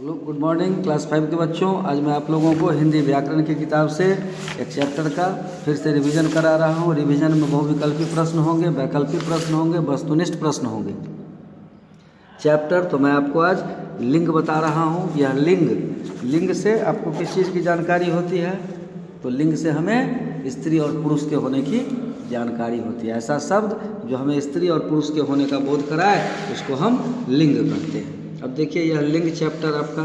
Hello, good morning class 5 के बच्चों। आज मैं आप लोगों को हिंदी व्याकरण की किताब से एक चैप्टर का फिर से रिवीजन करा रहा हूँ। रिवीजन में बहुविकल्पी प्रश्न होंगे, वैकल्पिक प्रश्न होंगे, वस्तुनिष्ठ प्रश्न होंगे। चैप्टर तो मैं आपको आज लिंग बता रहा हूँ। यह लिंग से आपको किस चीज़ की जानकारी होती है? तो लिंग से हमें स्त्री और पुरुष के होने की जानकारी होती है। ऐसा शब्द जो हमें स्त्री और पुरुष के होने का बोध कराए उसको हम लिंग कहते हैं। अब देखिए, यह लिंग चैप्टर आपका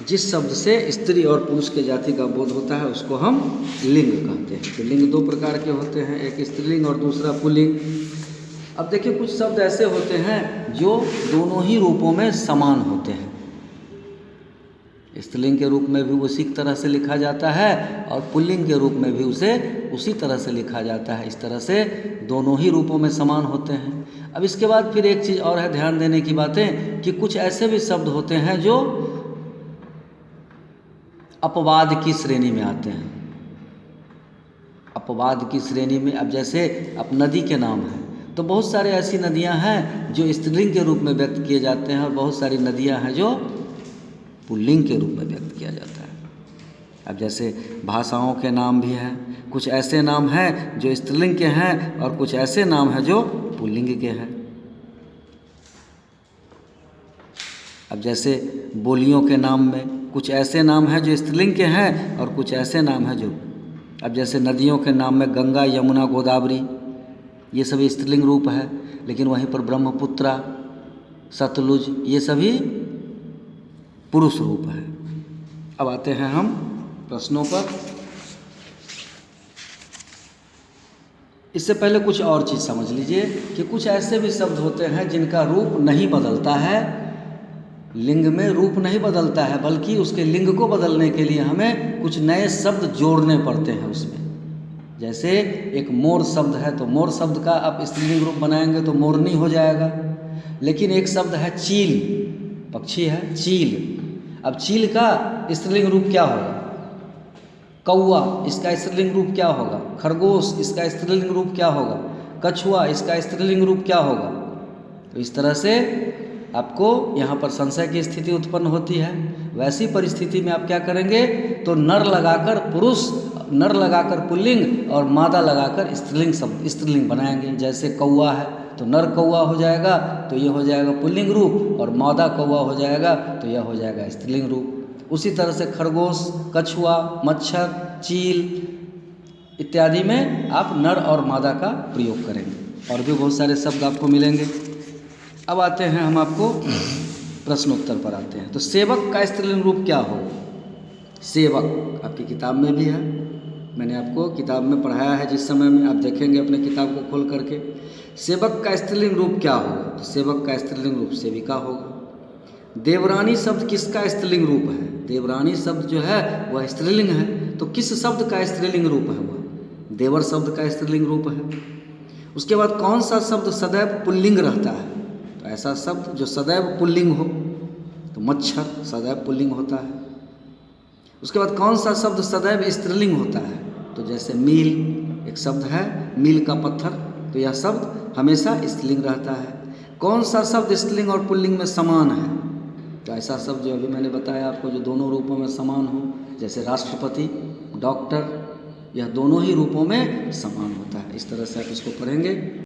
जिस शब्द से स्त्री और पुरुष के जाति का बोध होता है उसको हम लिंग कहते हैं। तो लिंग दो प्रकार के होते हैं, एक स्त्रीलिंग और दूसरा पुल्लिंग। अब देखिए, कुछ शब्द ऐसे होते हैं जो दोनों ही रूपों में समान होते हैं। स्त्रीलिंग के रूप में भी उसी तरह से लिखा जाता है और पुल्लिंग के रूप में भी उसे उसी तरह से लिखा जाता है। इस तरह से दोनों ही रूपों में समान होते हैं। अब इसके बाद फिर एक चीज़ और है ध्यान देने की बातें कि कुछ ऐसे भी शब्द होते हैं जो अपवाद की श्रेणी में आते हैं। अपवाद की श्रेणी में, अब जैसे अब नदी के नाम हैं तो बहुत सारे ऐसी नदियां हैं जो स्त्रीलिंग के रूप में व्यक्त किए जाते हैं और बहुत सारी नदियां हैं जो पुल्लिंग के रूप में व्यक्त किया जाता है। अब जैसे भाषाओं के नाम भी हैं, कुछ ऐसे नाम हैं जो स्त्रीलिंग के हैं और कुछ ऐसे नाम हैं जो पुल्लिंग के हैं। अब जैसे बोलियों के नाम में कुछ ऐसे नाम हैं जो स्त्रीलिंग के हैं और कुछ ऐसे नाम हैं जो, अब जैसे नदियों के नाम में गंगा, यमुना, गोदावरी, ये सभी स्त्रीलिंग रूप है। लेकिन वहीं पर ब्रह्मपुत्रा, सतलुज, ये सभी पुरुष रूप है। अब आते हैं हम प्रश्नों पर। इससे पहले कुछ और चीज़ समझ लीजिए कि कुछ ऐसे भी शब्द होते हैं जिनका रूप नहीं बदलता है। लिंग में रूप नहीं बदलता है, बल्कि उसके लिंग को बदलने के लिए हमें कुछ नए शब्द जोड़ने पड़ते हैं उसमें। जैसे एक मोर शब्द है तो मोर शब्द का आप स्त्रीलिंग रूप बनाएंगे तो मोरनी हो जाएगा। लेकिन एक शब्द है चील, पक्षी है चील। अब चील का स्त्रीलिंग रूप क्या होगा? कौवा, इसका स्त्रीलिंग रूप क्या होगा? खरगोश, इसका स्त्रीलिंग रूप क्या होगा? कछुआ, इसका स्त्रीलिंग रूप क्या होगा? तो इस तरह से आपको यहाँ पर संशय की स्थिति उत्पन्न होती है। वैसी परिस्थिति में आप क्या करेंगे? तो नर लगाकर पुरुष, नर लगाकर पुल्लिंग और मादा लगाकर स्त्रीलिंग शब्द स्त्रीलिंग बनाएंगे। जैसे कौवा है तो नर कौवा हो जाएगा तो ये हो जाएगा पुल्लिंग रूप, और मादा कौवा हो जाएगा तो यह हो जाएगा स्त्रीलिंग रूप। उसी तरह से खरगोश, कछुआ, मच्छर, चील इत्यादि में आप नर और मादा का प्रयोग करेंगे। और भी बहुत सारे शब्द आपको मिलेंगे। अब आते हैं हम आपको प्रश्नोत्तर पर आते हैं। तो सेवक का स्त्रीलिंग रूप क्या होगा? सेवक आपकी किताब में भी है, मैंने आपको किताब में पढ़ाया है। जिस समय में आप देखेंगे अपने किताब को खोल करके, सेवक का स्त्रीलिंग रूप क्या होगा? तो सेवक का स्त्रीलिंग रूप सेविका होगा। देवरानी शब्द किसका स्त्रीलिंग रूप है? देवरानी शब्द जो है वह स्त्रीलिंग है, तो किस शब्द का स्त्रीलिंग रूप है? वह देवर शब्द का स्त्रीलिंग रूप है। उसके बाद कौन सा शब्द सदैव पुल्लिंग रहता है? तो ऐसा शब्द जो सदैव पुल्लिंग हो, तो मच्छर सदैव पुल्लिंग होता है। उसके बाद कौन सा शब्द सदैव स्त्रीलिंग होता है? तो जैसे मील एक शब्द है, मील का पत्थर, तो यह शब्द हमेशा स्त्रीलिंग रहता है। कौन सा शब्द स्त्रीलिंग और पुल्लिंग में समान है? तो ऐसा शब्द जो अभी मैंने बताया आपको, जो दोनों रूपों में समान हो, जैसे राष्ट्रपति, डॉक्टर, यह दोनों ही रूपों में समान होता है। इस तरह से आप इसको पढ़ेंगे।